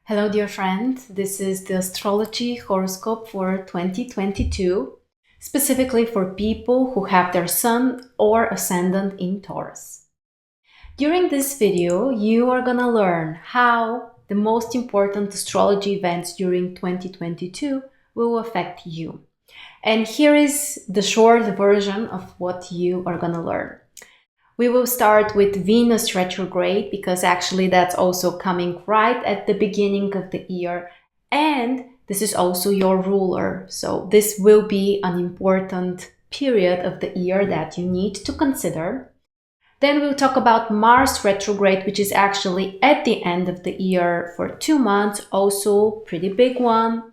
Hello, dear friend. This is the Astrology Horoscope for 2022, specifically for people who have their Sun or Ascendant in Taurus. During this video, you are gonna learn how the most important astrology events during 2022 will affect you. And here is the short version of what you are gonna learn. We will start with Venus retrograde because actually that's also coming right at the beginning of the year, and this is also your ruler. So this will be an important period of the year that you need to consider. Then we'll talk about Mars retrograde, which is actually at the end of the year for 2 months, also pretty big one.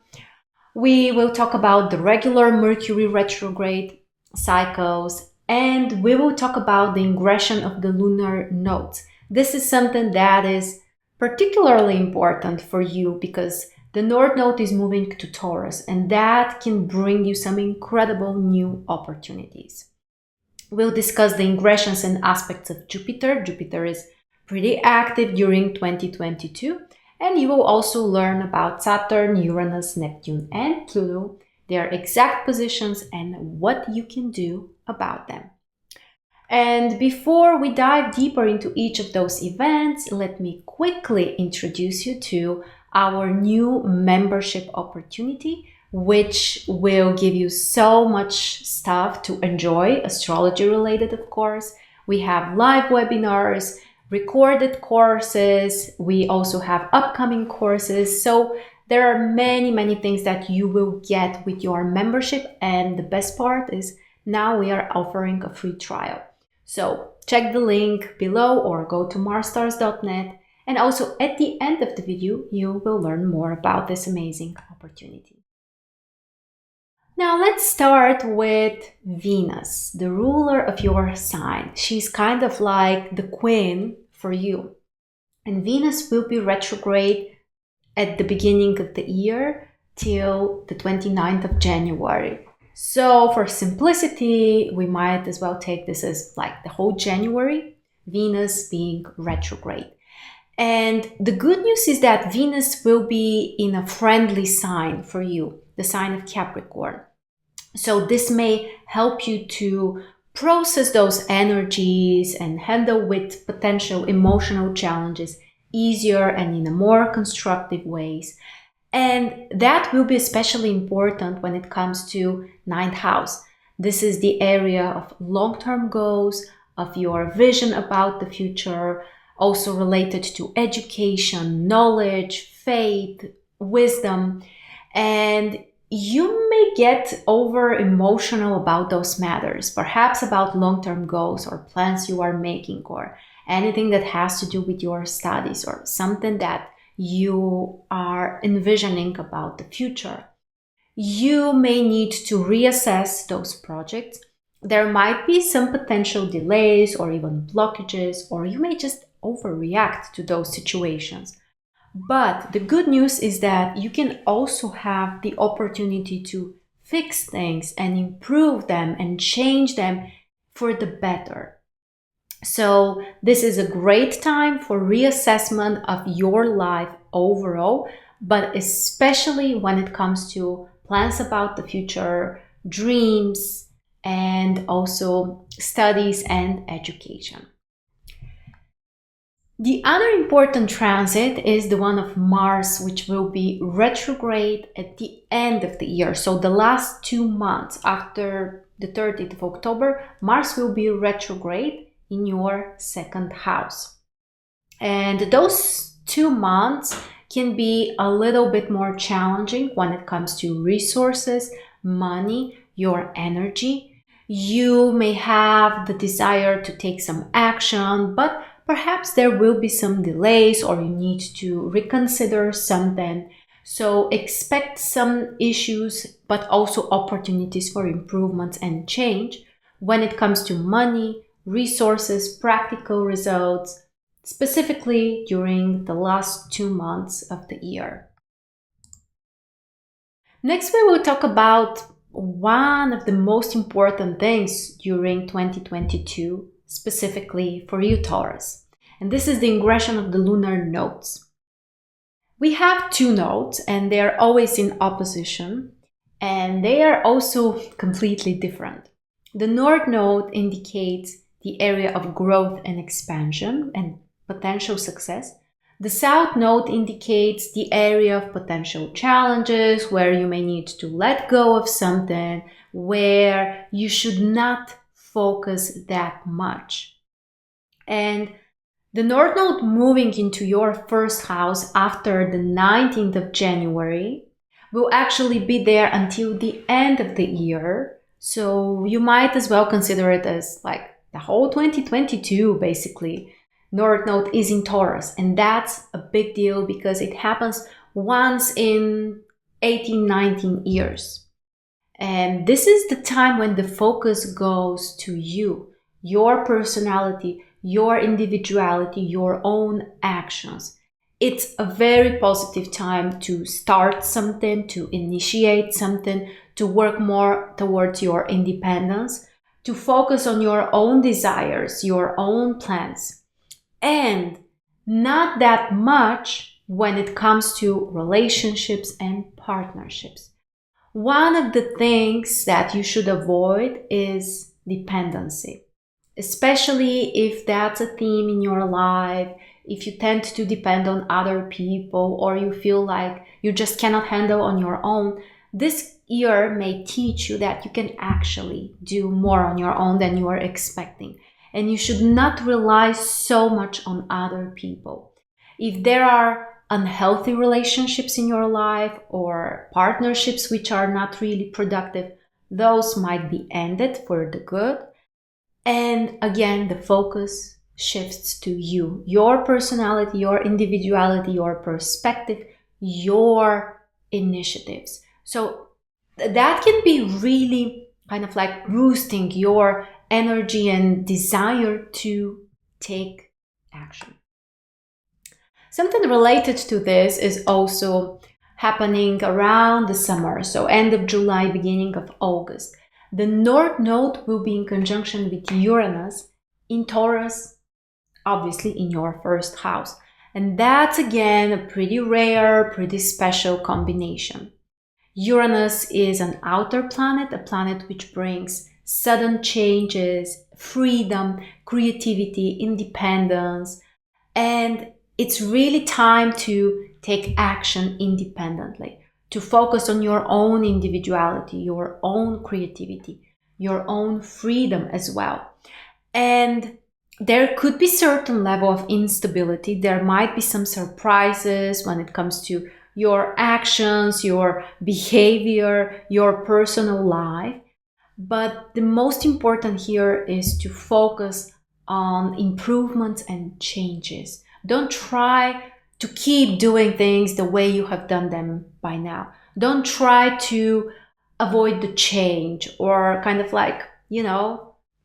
We will talk about the regular Mercury retrograde cycles, and we will talk about the ingression of the lunar nodes. This is something that is particularly important for you because the North Node is moving to Taurus, and that can bring you some incredible new opportunities. We'll discuss the ingressions and aspects of Jupiter. Jupiter is pretty active during 2022, and you will also learn about Saturn, Uranus, Neptune, and Pluto, their exact positions and what you can do about them. And before we dive deeper into each of those events, let me quickly introduce you to our new membership opportunity, which will give you so much stuff to enjoy, astrology related, of course. We have live webinars, recorded courses. We also have upcoming courses. So there are many things that you will get with your membership. And the best part is now we are offering a free trial. So check the link below or go to MarStars.net. And also at the end of the video, you will learn more about this amazing opportunity. Now let's start with Venus, the ruler of your sign. She's kind of like the queen for you. And Venus will be retrograde at the beginning of the year till the 29th of January. So for simplicity, we might as well take this as like the whole January, Venus being retrograde. And the good news is that Venus will be in a friendly sign for you, the sign of Capricorn. So this may help you to process those energies and handle with potential emotional challenges easier and in a more constructive ways. And that will be especially important when it comes to 9th house. This is the area of long-term goals, of your vision about the future, also related to education, knowledge, faith, wisdom. And you may get over emotional about those matters, perhaps about long-term goals or plans you are making or anything that has to do with your studies or something that you are envisioning about the future. You may need to reassess those projects. There might be some potential delays or even blockages, or you may just overreact to those situations. But the good news is that you can also have the opportunity to fix things and improve them and change them for the better. So this is a great time for reassessment of your life overall, but especially when it comes to plans about the future, dreams, and also studies and education. The other important transit is the one of Mars, which will be retrograde at the end of the year. So the last 2 months after the 30th of October, Mars will be retrograde in your 2nd house. And those 2 months can be a little bit more challenging when it comes to resources, money, your energy. You may have the desire to take some action, but perhaps there will be some delays or you need to reconsider something. So expect some issues, but also opportunities for improvements and change when it comes to money, resources, practical results, specifically during the last 2 months of the year. Next, we will talk about one of the most important things during 2022, specifically for you, Taurus. And this is the ingression of the lunar nodes. We have two nodes and they are always in opposition, and they are also completely different. The North Node indicates the area of growth and expansion and potential success. The South Node indicates the area of potential challenges where you may need to let go of something, where you should not focus that much. And the North Node moving into your first house after the 19th of January will actually be there until the end of the year. So you might as well consider it as like the whole 2022, basically. North Node is in Taurus, and that's a big deal because it happens once in 18, 19 years. And this is the time when the focus goes to you, your personality, your individuality, your own actions. It's a very positive time to start something, to initiate something, to work more towards your independence, to focus on your own desires, your own plans. And not that much when it comes to relationships and partnerships. One of the things that you should avoid is dependency, especially if that's a theme in your life, if you tend to depend on other people or you feel like you just cannot handle on your own. This year may teach you that you can actually do more on your own than you are expecting. And you should not rely so much on other people. If there are unhealthy relationships in your life or partnerships which are not really productive, those might be ended for the good. And again, the focus shifts to you, your personality, your individuality, your perspective, your initiatives. So that can be really kind of like boosting your energy and desire to take action. Something related to this is also happening around the summer, so end of July, beginning of August. The North Node will be in conjunction with Uranus in Taurus, obviously in your first house. And that's again a pretty rare, pretty special combination. Uranus is an outer planet, a planet which brings sudden changes, freedom, creativity, independence, and it's really time to take action independently, to focus on your own individuality, your own creativity, your own freedom as well. And there could be certain level of instability. There might be some surprises when it comes to your actions, your behavior, your personal life. But the most important here is to focus on improvements and changes. Don't try to keep doing things the way you have done them by now. Don't try to avoid the change or kind of like,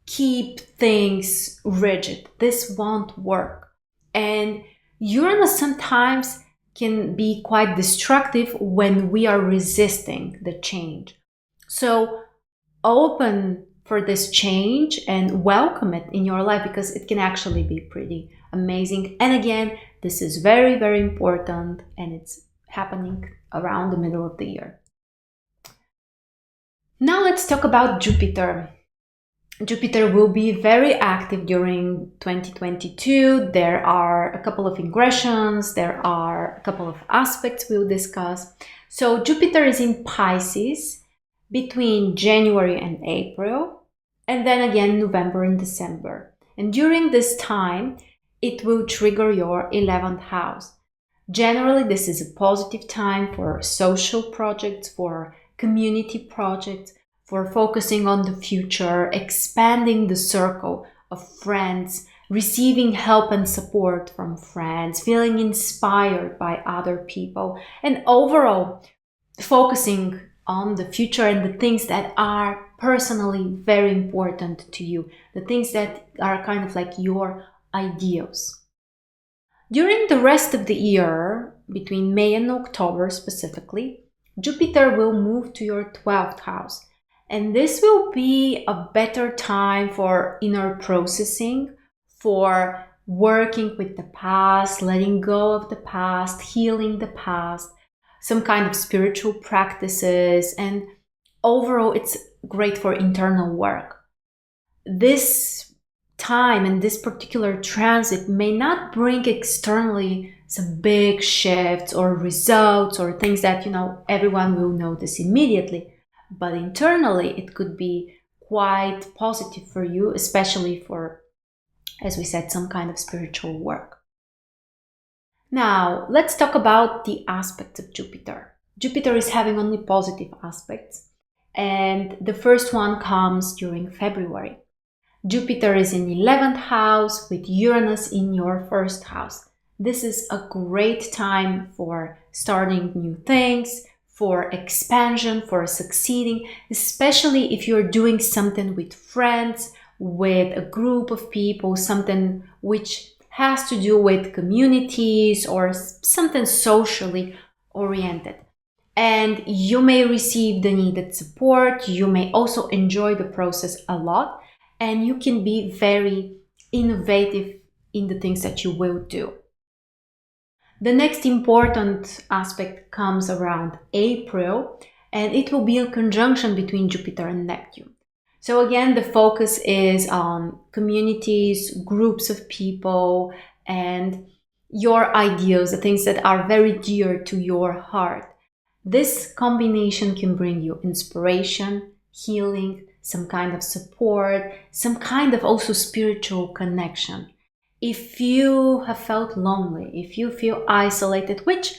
keep things rigid. This won't work. And Uranus sometimes can be quite destructive when we are resisting the change. So open for this change and welcome it in your life because it can actually be pretty amazing. And again, this is very, very important and it's happening around the middle of the year. Now let's talk about Jupiter. Jupiter will be very active during 2022. There are a couple of ingressions, there are a couple of aspects we'll discuss. So Jupiter is in Pisces between January and April, and then again November and December. And during this time, it will trigger your 11th house. Generally, this is a positive time for social projects, for community projects, for focusing on the future, expanding the circle of friends, receiving help and support from friends, feeling inspired by other people, and overall focusing on the future and the things that are personally very important to you, the things that are kind of like your ideals. During the rest of the year, between May and October specifically, Jupiter will move to your 12th house. And this will be a better time for inner processing, for working with the past, letting go of the past, healing the past, some kind of spiritual practices, and overall it's great for internal work. This time and this particular transit may not bring externally some big shifts or results or things that, everyone will notice immediately, but internally it could be quite positive for you, especially for, as we said, some kind of spiritual work. Now, let's talk about the aspects of Jupiter. Jupiter is having only positive aspects, and the first one comes during February. Jupiter is in 11th house with Uranus in your first house. This is a great time for starting new things, for expansion, for succeeding, especially if you're doing something with friends, with a group of people, something which has to do with communities or something socially oriented. And you may receive the needed support. You may also enjoy the process a lot, and you can be very innovative in the things that you will do. The next important aspect comes around April, and it will be a conjunction between Jupiter and Neptune. So again, the focus is on communities, groups of people, and your ideals, the things that are very dear to your heart. This combination can bring you inspiration, healing, some kind of support, some kind of also spiritual connection. If you have felt lonely, if you feel isolated, which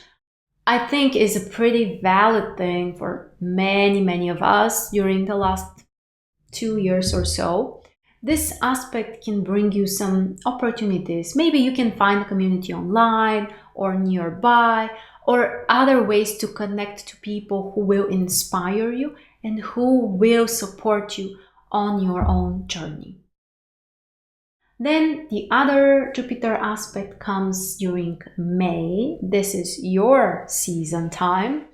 I think is a pretty valid thing for many of us during the last 2 years or so, this aspect can bring you some opportunities. Maybe you can find a community online or nearby, or other ways to connect to people who will inspire you and who will support you on your own journey. Then the other Jupiter aspect comes during May. This is your season time.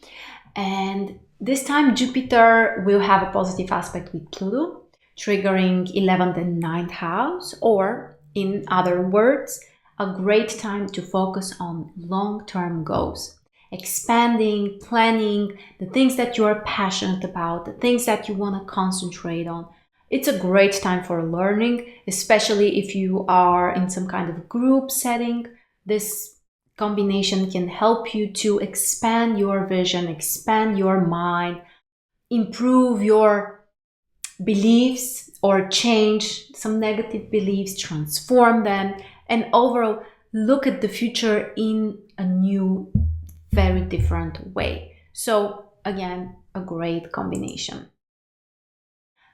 And this time Jupiter will have a positive aspect with Pluto, triggering 11th and 9th house, or in other words, a great time to focus on long-term goals, expanding, planning, the things that you are passionate about, the things that you want to concentrate on. It's a great time for learning, especially if you are in some kind of group setting. This combination can help you to expand your vision, expand your mind, improve your beliefs or change some negative beliefs, transform them, and overall look at the future in a new, very different way. So again, a great combination.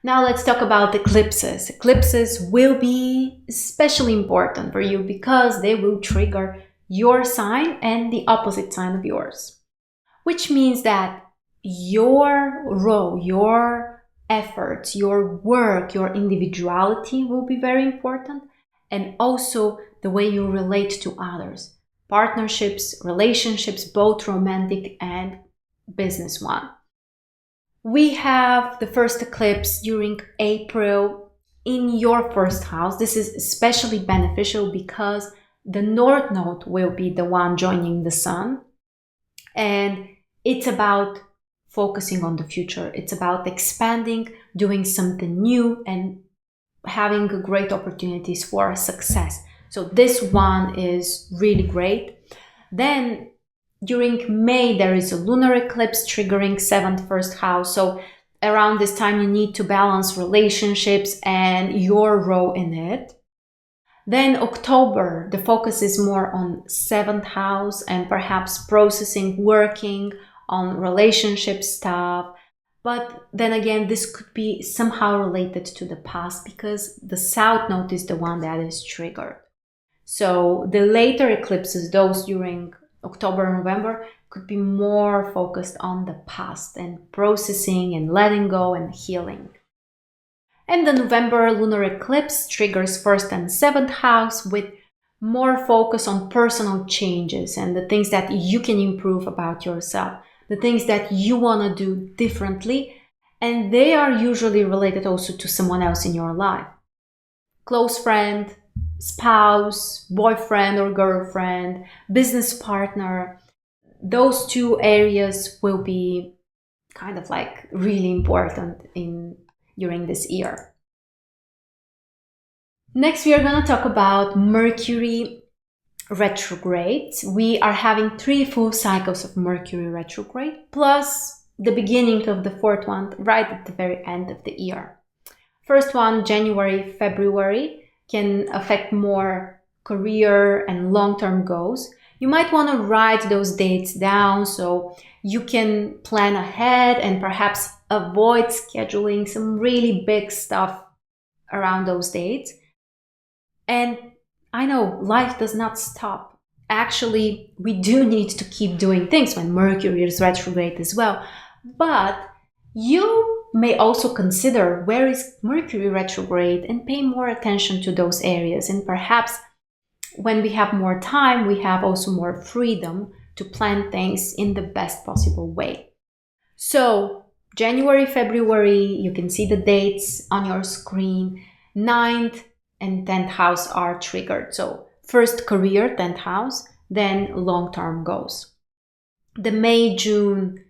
Now let's talk about eclipses. Eclipses will be especially important for you because they will trigger your sign and the opposite sign of yours, which means that your role, your efforts, your work, your individuality will be very important, and also the way you relate to others, partnerships, relationships, both romantic and business one. We have the first eclipse during April in your first house. This is especially beneficial because the North Node will be the one joining the Sun. And it's about focusing on the future. It's about expanding, doing something new, and having great opportunities for success. So this one is really great. Then during May, there is a lunar eclipse triggering 7th first house. So around this time, you need to balance relationships and your role in it. Then October, the focus is more on 7th house and perhaps processing, working on relationship stuff. But then again, this could be somehow related to the past because the South Node is the one that is triggered. So the later eclipses, those during October and November, could be more focused on the past and processing and letting go and healing. And the November lunar eclipse triggers 1st and 7th house with more focus on personal changes and the things that you can improve about yourself, the things that you want to do differently, and they are usually related also to someone else in your life. Close friend, spouse, boyfriend or girlfriend, business partner. Those two areas will be kind of like really important during this year. Next, we are going to talk about Mercury retrograde. We are having 3 full cycles of Mercury retrograde, plus the beginning of the 4th one right at the very end of the year. First one, January, February, can affect more career and long-term goals. You might want to write those dates down so you can plan ahead and perhaps avoid scheduling some really big stuff around those dates. And I know life does not stop. Actually, we do need to keep doing things when Mercury is retrograde as well. But you may also consider where is Mercury retrograde and pay more attention to those areas. And perhaps when we have more time, we have also more freedom to plan things in the best possible way. So January, February, you can see the dates on your screen. 9th and 10th house are triggered. So first career, 10th house, then long-term goals. The May-June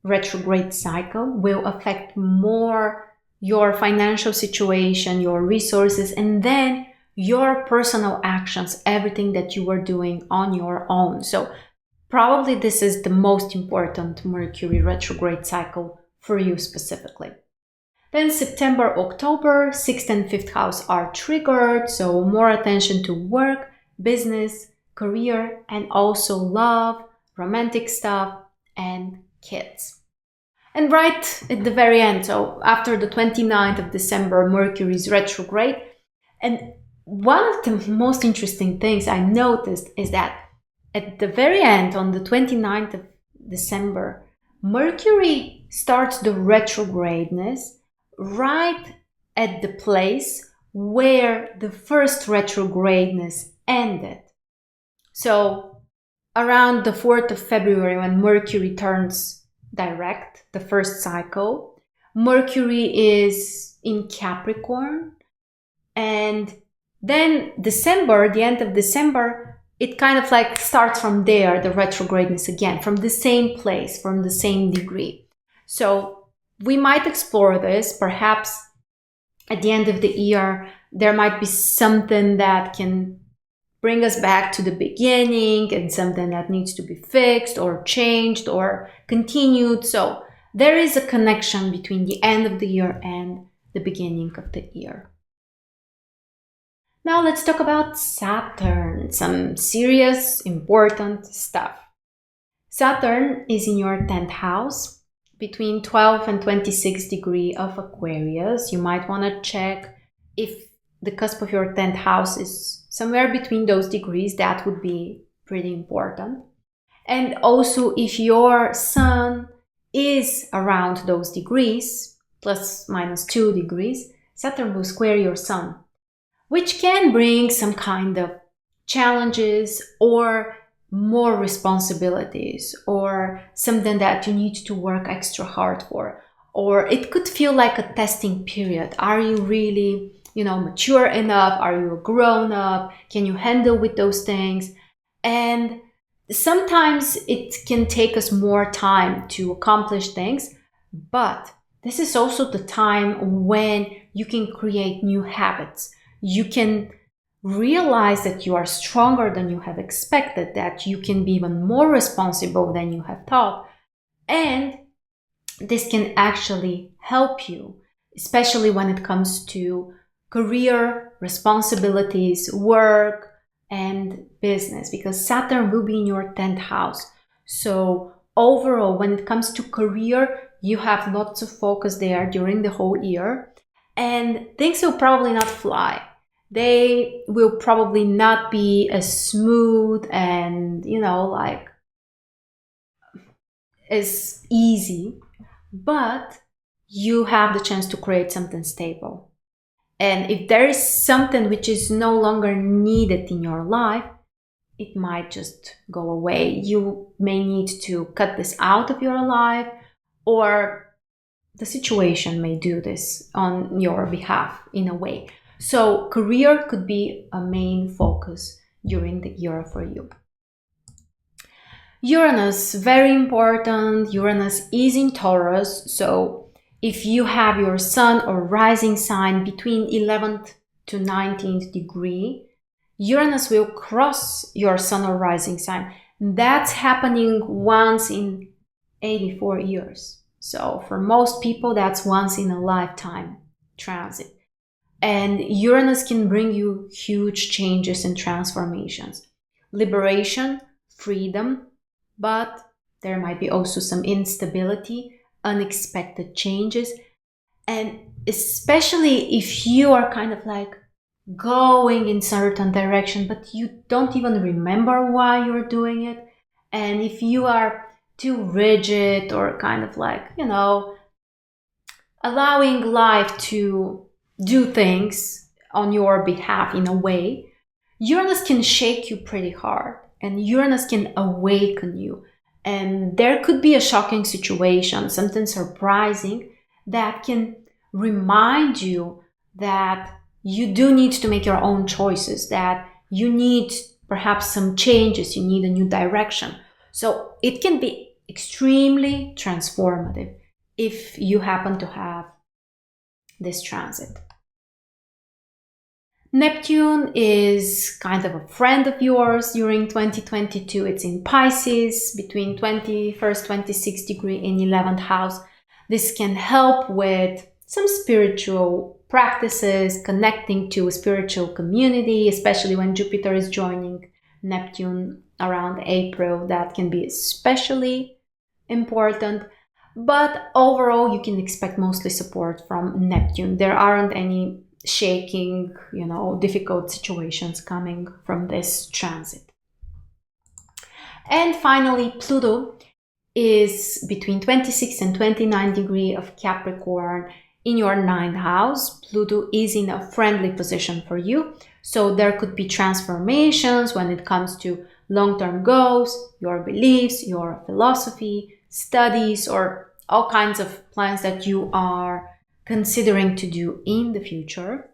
retrograde cycle will affect more your financial situation, your resources, and then your personal actions, everything that you are doing on your own. So probably this is the most important Mercury retrograde cycle for you specifically. Then September, October, 6th and 5th house are triggered. So more attention to work, business, career, and also love, romantic stuff, and kids. And right at the very end, so after the 29th of December, Mercury is retrograde. And one of the most interesting things I noticed is that at the very end, on the 29th of December, Mercury starts the retrogradeness right at the place where the first retrogradeness ended. So around the 4th of February, when Mercury turns direct, the first cycle, Mercury is in Capricorn, and then December, the end of December, it kind of like starts from there, the retrogradeness again, from the same place, from the same degree. So we might explore this. Perhaps at the end of the year, there might be something that can bring us back to the beginning and something that needs to be fixed or changed or continued. So there is a connection between the end of the year and the beginning of the year. Now let's talk about Saturn, some serious, important stuff. Saturn is in your 10th house, between 12 and 26 degrees of Aquarius. You might want to check if the cusp of your 10th house is somewhere between those degrees. That would be pretty important. And also if your sun is around those degrees, plus minus 2 degrees, Saturn will square your sun, which can bring some kind of challenges or more responsibilities or something that you need to work extra hard for. Or it could feel like a testing period. Are you really, mature enough? Are you a grown up? Can you handle with those things? And sometimes it can take us more time to accomplish things, but this is also the time when you can create new habits. You can realize that you are stronger than you have expected, that you can be even more responsible than you have thought. And this can actually help you, especially when it comes to career, responsibilities, work, and business, because Saturn will be in your 10th house. So overall, when it comes to career, you have lots of focus there during the whole year. And things will probably not fly. They will probably not be as smooth and, as easy. But you have the chance to create something stable. And if there is something which is no longer needed in your life, it might just go away. You may need to cut this out of your life, or the situation may do this on your behalf in a way. So career could be a main focus during the year for you. Uranus, very important. Uranus is in Taurus, so if you have your sun or rising sign between 11th to 19th degree, Uranus will cross your sun or rising sign. That's happening once in 84 years. So for most people, that's once in a lifetime transit. And Uranus can bring you huge changes and transformations. Liberation, freedom, but there might be also some instability, unexpected changes. And especially if you are kind of like going in certain direction, but you don't even remember why you're doing it. And if you are too rigid or kind of like, allowing life to do things on your behalf in a way, Uranus can shake you pretty hard and Uranus can awaken you. And there could be a shocking situation, something surprising that can remind you that you do need to make your own choices, that you need perhaps some changes, you need a new direction. So it can be extremely transformative if you happen to have this transit. Neptune is kind of a friend of yours during 2022. It's in Pisces between 21st, 26th degree in 11th house. This can help with some spiritual practices, connecting to a spiritual community, especially when Jupiter is joining Neptune around April. That can be especially important. But overall, you can expect mostly support from Neptune. There aren't any shaking, difficult situations coming from this transit. And finally, Pluto is between 26 and 29 degree of Capricorn in your 9th house. Pluto is in a friendly position for you. So there could be transformations when it comes to long-term goals, your beliefs, your philosophy, studies, or all kinds of plans that you are considering to do in the future.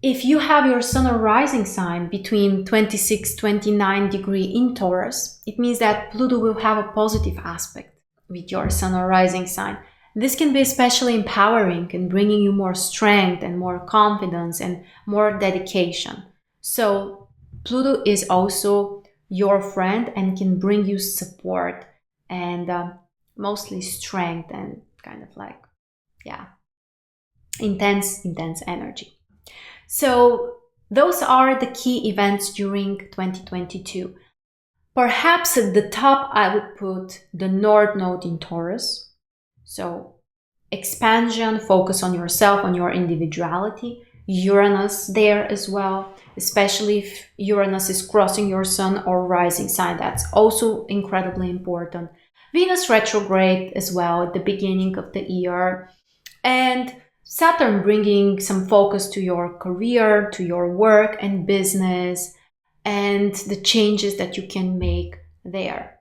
If you have your sun or rising sign between 26-29 degree in Taurus, it means that Pluto will have a positive aspect with your sun or rising sign. This can be especially empowering and bringing you more strength and more confidence and more dedication. So Pluto is also your friend and can bring you support and mostly strength and kind of like, intense energy. So those are the key events during 2022. Perhaps at the top, I would put the North Node in Taurus. So expansion, focus on yourself, on your individuality. Uranus there as well, especially if Uranus is crossing your sun or rising sign. That's also incredibly important. Venus retrograde as well at the beginning of the year. And Saturn bringing some focus to your career, to your work and business, and the changes that you can make there.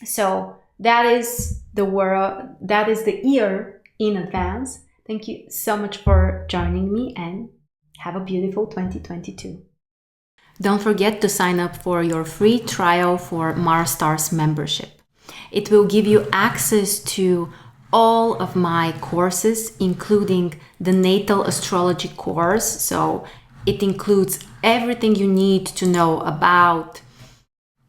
So that is the year in advance. Thank you so much for joining me and have a beautiful 2022. Don't forget to sign up for your free trial for MarStars membership. It will give you access to all of my courses, including the natal astrology course. So it includes everything you need to know about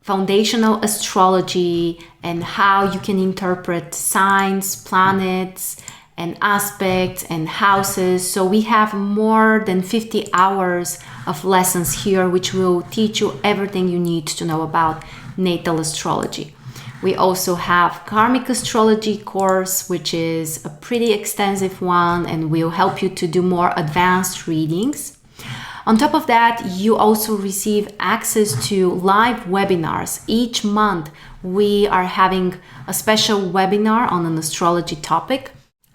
foundational astrology and how you can interpret signs, planets, and aspects and houses. So we have more than 50 hours of lessons here, which will teach you everything you need to know about natal astrology. We also have karmic astrology course, which is a pretty extensive one and will help you to do more advanced readings. On top of that, you also receive access to live webinars. Each month, we are having a special webinar on an astrology topic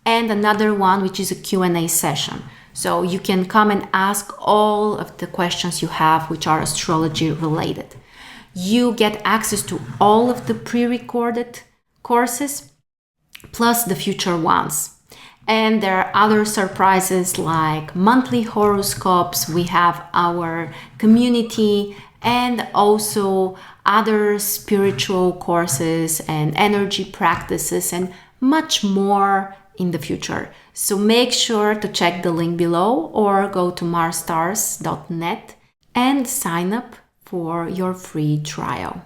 and another one, which is a Q&A session. So you can come and ask all of the questions you have, which are astrology related. You get access to all of the pre-recorded courses, plus the future ones. And there are other surprises like monthly horoscopes. We have our community and also other spiritual courses and energy practices and much more in the future. So make sure to check the link below or go to MarStars.net and sign up for your free trial.